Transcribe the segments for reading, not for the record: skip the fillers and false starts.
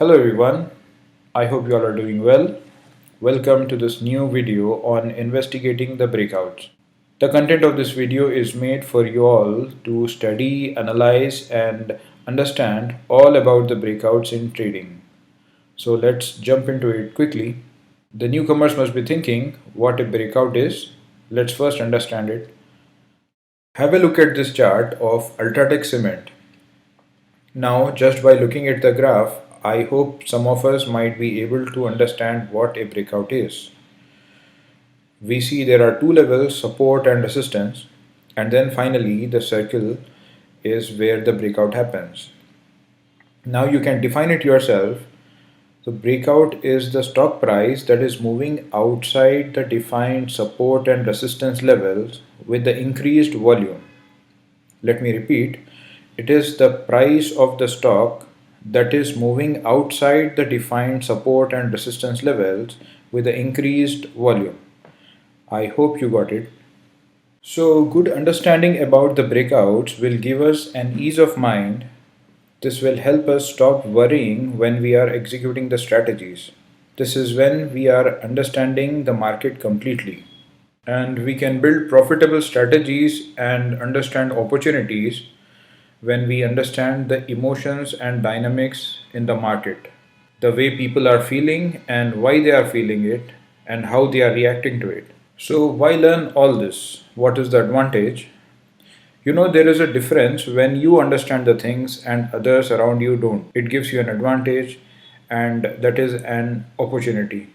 Hello everyone, I hope you all are doing well. Welcome to this new video on investigating the breakouts. The content of this video is made for you all to study, analyze and understand all about the breakouts in trading. So let's jump into it quickly. The newcomers must be thinking what a breakout is. Let's first understand it. Have a look at this chart of Ultratech cement. Now, just by looking at the graph, I hope some of us might be able to understand what a breakout is. We see there are two levels, support and resistance, and then finally the circle is where the breakout happens. Now you can define it yourself. The breakout is the stock price that is moving outside the defined support and resistance levels with the increased volume. Let me repeat, it is the price of the stock that is moving outside the defined support and resistance levels with the increased volume. I hope you got it. So, good understanding about the breakouts will give us an ease of mind. This will help us stop worrying when we are executing the strategies. This is when we are understanding the market completely. And we can build profitable strategies and understand opportunities when we understand the emotions and dynamics in the market, the way people are feeling and why they are feeling it and how they are reacting to it. So, why learn all this? What is the advantage? There is a difference when you understand the things and others around you don't. It gives you an advantage, and that is an opportunity.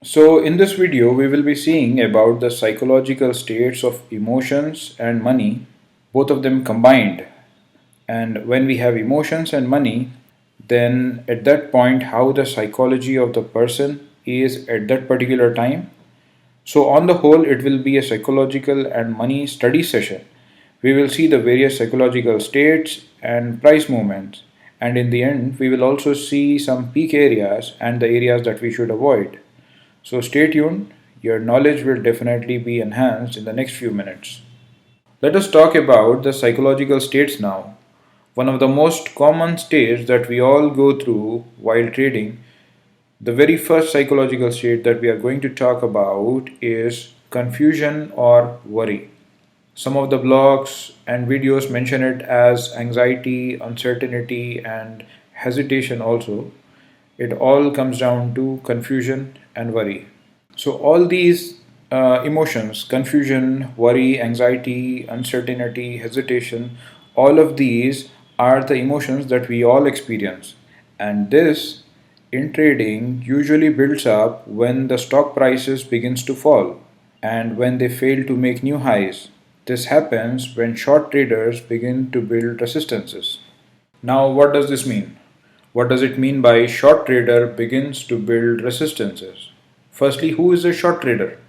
So, in this video, we will be seeing about the psychological states of emotions and money, both of them combined. And when we have emotions and money, then at that point, how the psychology of the person is at that particular time. So, on the whole, it will be a psychological and money study session. We will see the various psychological states and price movements, and in the end, we will also see some peak areas and the areas that we should avoid. So, stay tuned, your knowledge will definitely be enhanced in the next few minutes. Let us talk about the psychological states now. One of the most common states that we all go through while trading, the very first psychological state that we are going to talk about is confusion or worry. Some of the blogs and videos mention it as anxiety, uncertainty, and hesitation also. It all comes down to confusion and worry. So, all these emotions, confusion, worry, anxiety, uncertainty, hesitation, all of these are the emotions that we all experience. And this in trading usually builds up when the stock prices begins to fall and when they fail to make new highs. This happens when short traders begin to build resistances. Now, what does this mean? What does it mean by short trader begins to build resistances? Firstly, who is a short trader?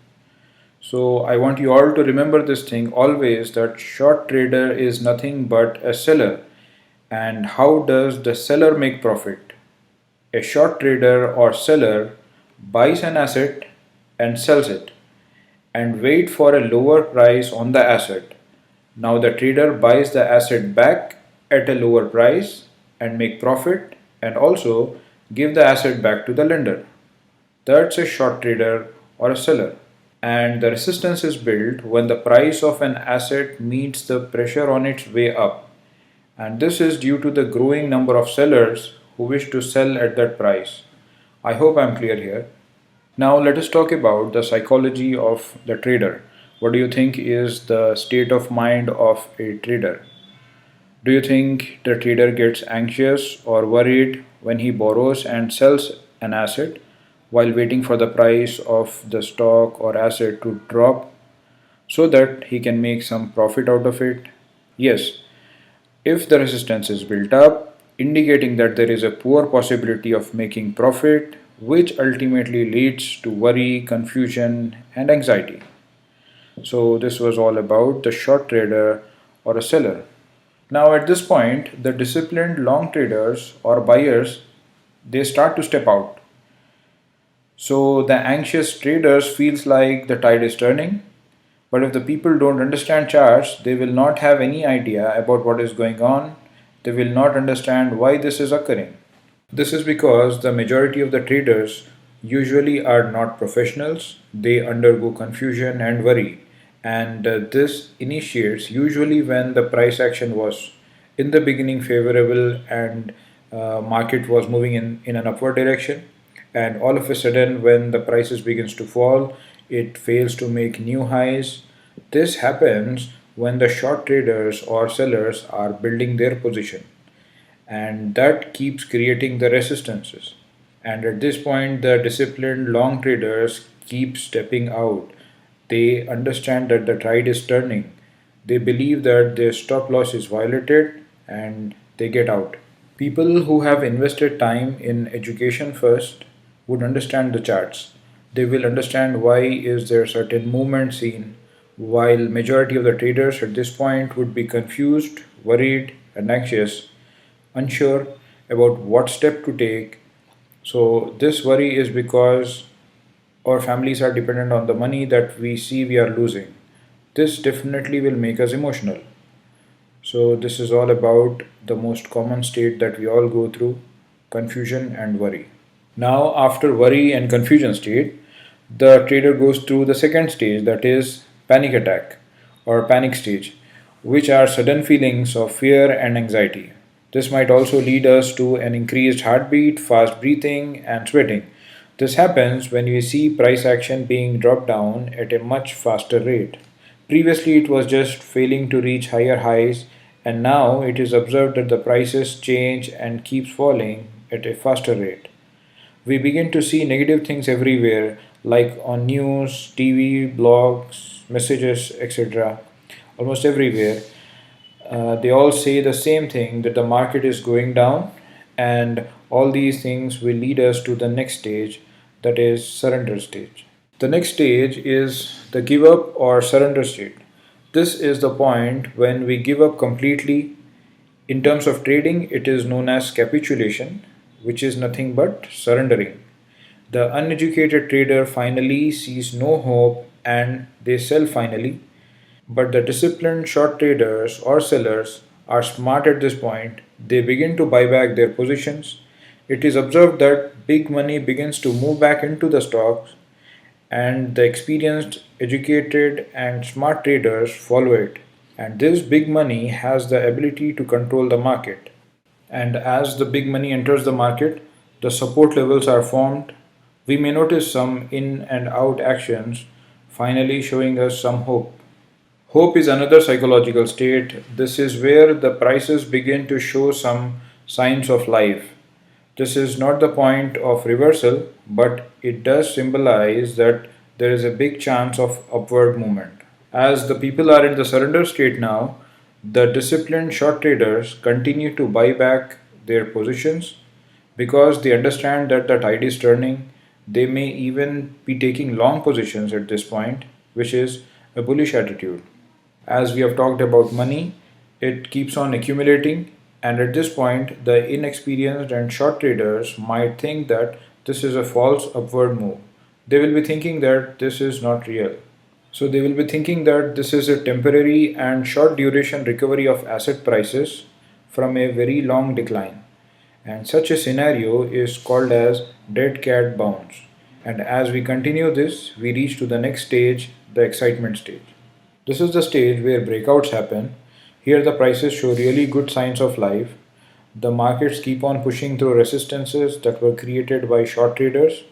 So I want you all to remember this thing always, that short trader is nothing but a seller. And how does the seller make profit? A short trader or seller buys an asset and sells it and wait for a lower price on the asset. Now the trader buys the asset back at a lower price and make profit and also give the asset back to the lender. That's a short trader or a seller. And the resistance is built when the price of an asset meets the pressure on its way up. And this is due to the growing number of sellers who wish to sell at that price. I hope I'm clear here. Now let us talk about the psychology of the trader. What do you think is the state of mind of a trader? Do you think the trader gets anxious or worried when he borrows and sells an asset while waiting for the price of the stock or asset to drop so that he can make some profit out of it? Yes, if the resistance is built up, indicating that there is a poor possibility of making profit, which ultimately leads to worry, confusion, and anxiety. So, this was all about the short trader or a seller. Now, at this point, the disciplined long traders or buyers, they start to step out. So, the anxious traders feels like the tide is turning, but if the people don't understand charts, they will not have any idea about what is going on. They will not understand why this is occurring. This is because the majority of the traders usually are not professionals. They undergo confusion and worry, and this initiates usually when the price action was in the beginning favorable and market was moving in an upward direction, and all of a sudden when the prices begins to fall, it fails to make new highs. This happens when the short traders or sellers are building their position, and that keeps creating the resistances. And at this point, the disciplined long traders keep stepping out. They understand that the tide is turning. They believe that their stop loss is violated and they get out. People who have invested time in education first would understand the charts. They will understand why is there certain movement seen, while majority of the traders at this point would be confused, worried, and anxious, unsure about what step to take. So this worry is because our families are dependent on the money that we see we are losing. This definitely will make us emotional. So this is all about the most common state that we all go through, confusion and worry. Now after worry and confusion state, the trader goes through the second stage, that is panic attack or panic stage, which are sudden feelings of fear and anxiety. This might also lead us to an increased heartbeat, fast breathing, and sweating. This happens when we see price action being dropped down at a much faster rate. Previously, it was just failing to reach higher highs, and now it is observed that the prices change and keeps falling at a faster rate. We begin to see negative things everywhere, like on news, TV, blogs, messages, etc. Almost everywhere. They all say the same thing, that the market is going down, and all these things will lead us to the next stage, that is surrender stage. The next stage is the give up or surrender state. This is the point when we give up completely. In terms of trading, it is known as capitulation, which is nothing but surrendering. The uneducated trader finally sees no hope and they sell finally, but the disciplined short traders or sellers are smart at this point. They begin to buy back their positions. It is observed that big money begins to move back into the stocks, and the experienced, educated, and smart traders follow it. And this big money has the ability to control the market. And as the big money enters the market, the support levels are formed. We may notice some in and out actions, finally showing us some hope. Hope is another psychological state. This is where the prices begin to show some signs of life. This is not the point of reversal, but it does symbolize that there is a big chance of upward movement. As the people are in the surrender state now, the disciplined short traders continue to buy back their positions because they understand that the tide is turning. They may even be taking long positions at this point, which is a bullish attitude. As we have talked about money, it keeps on accumulating, and at this point, the inexperienced and short traders might think that this is a false upward move. They will be thinking that this is not real. So they will be thinking that this is a temporary and short duration recovery of asset prices from a very long decline. And such a scenario is called as dead cat bounce. And as we continue this, we reach to the next stage, the excitement stage. This is the stage where breakouts happen. Here the prices show really good signs of life. The markets keep on pushing through resistances that were created by short traders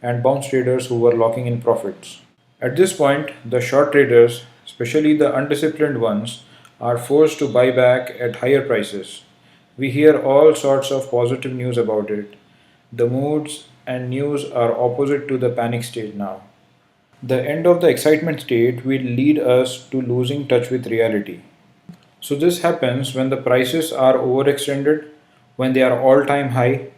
and bounce traders who were locking in profits. At this point, the short traders, especially the undisciplined ones, are forced to buy back at higher prices. We hear all sorts of positive news about it. The moods and news are opposite to the panic stage now. The end of the excitement state will lead us to losing touch with reality. So this happens when the prices are overextended, when they are all-time high,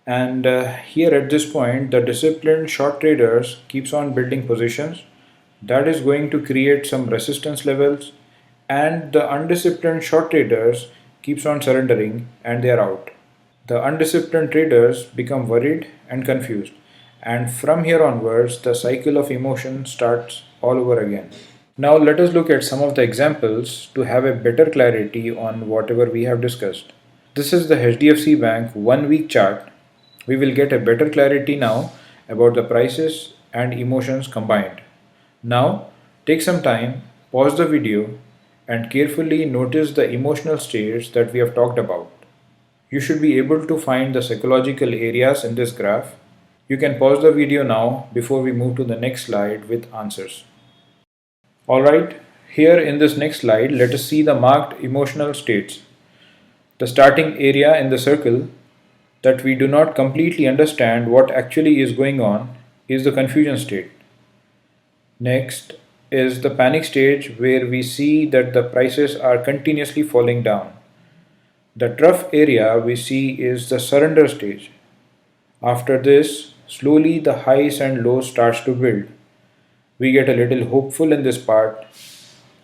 and here at this point, the disciplined short traders keeps on building positions. That is going to create some resistance levels, and the undisciplined short traders keeps on surrendering and they are out. The undisciplined traders become worried and confused, and from here onwards, the cycle of emotion starts all over again. Now, let us look at some of the examples to have a better clarity on whatever we have discussed. This is the HDFC Bank 1 week chart. We will get a better clarity now about the prices and emotions combined. Now, take some time, pause the video, and carefully notice the emotional states that we have talked about. You should be able to find the psychological areas in this graph. You can pause the video now before we move to the next slide with answers. Alright, here in this next slide, let us see the marked emotional states. The starting area in the circle that we do not completely understand what actually is going on is the confusion state. Next is the panic stage where we see that the prices are continuously falling down. The trough area we see is the surrender stage. After this, slowly the highs and lows starts to build. We get a little hopeful in this part.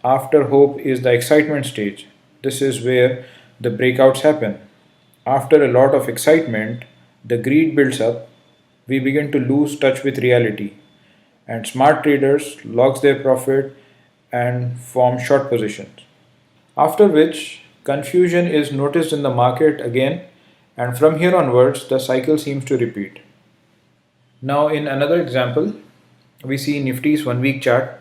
After hope is the excitement stage. This is where the breakouts happen. After a lot of excitement, the greed builds up. We begin to lose touch with reality, and smart traders locks their profit and form short positions. After which, confusion is noticed in the market again, and from here onwards, the cycle seems to repeat. Now, in another example, we see Nifty's 1 week chart.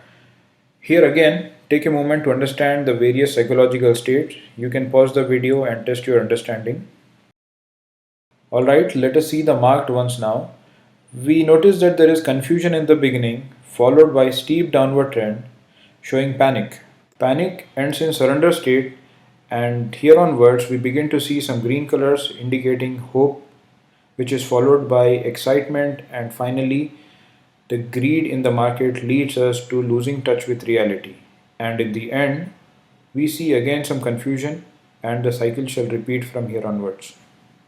Here again, take a moment to understand the various psychological states. You can pause the video and test your understanding. Alright, let us see the marked ones now. We notice that there is confusion in the beginning, followed by steep downward trend, showing panic. Panic ends in surrender state, and here onwards we begin to see some green colors indicating hope, which is followed by excitement, and finally the greed in the market leads us to losing touch with reality. And in the end, we see again some confusion, and the cycle shall repeat from here onwards.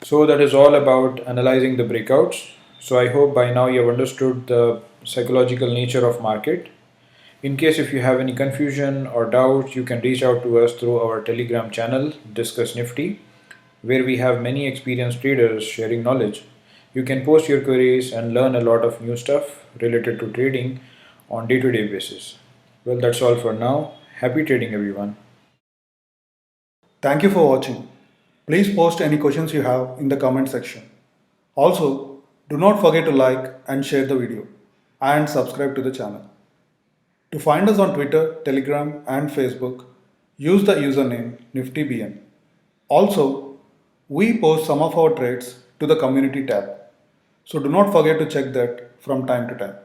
So that is all about analyzing the breakouts. So I hope by now you have understood the psychological nature of market. In case if you have any confusion or doubts, you can reach out to us through our Telegram channel, Discuss Nifty, where we have many experienced traders sharing knowledge. You can post your queries and learn a lot of new stuff related to trading on day-to-day basis. Well, that's all for now. Happy trading, everyone. Thank you for watching. Please post any questions you have in the comment section. Also, do not forget to like and share the video and subscribe to the channel. To find us on Twitter, Telegram and Facebook, use the username NiftyBN. Also, we post some of our trades to the community tab. So do not forget to check that from time to time.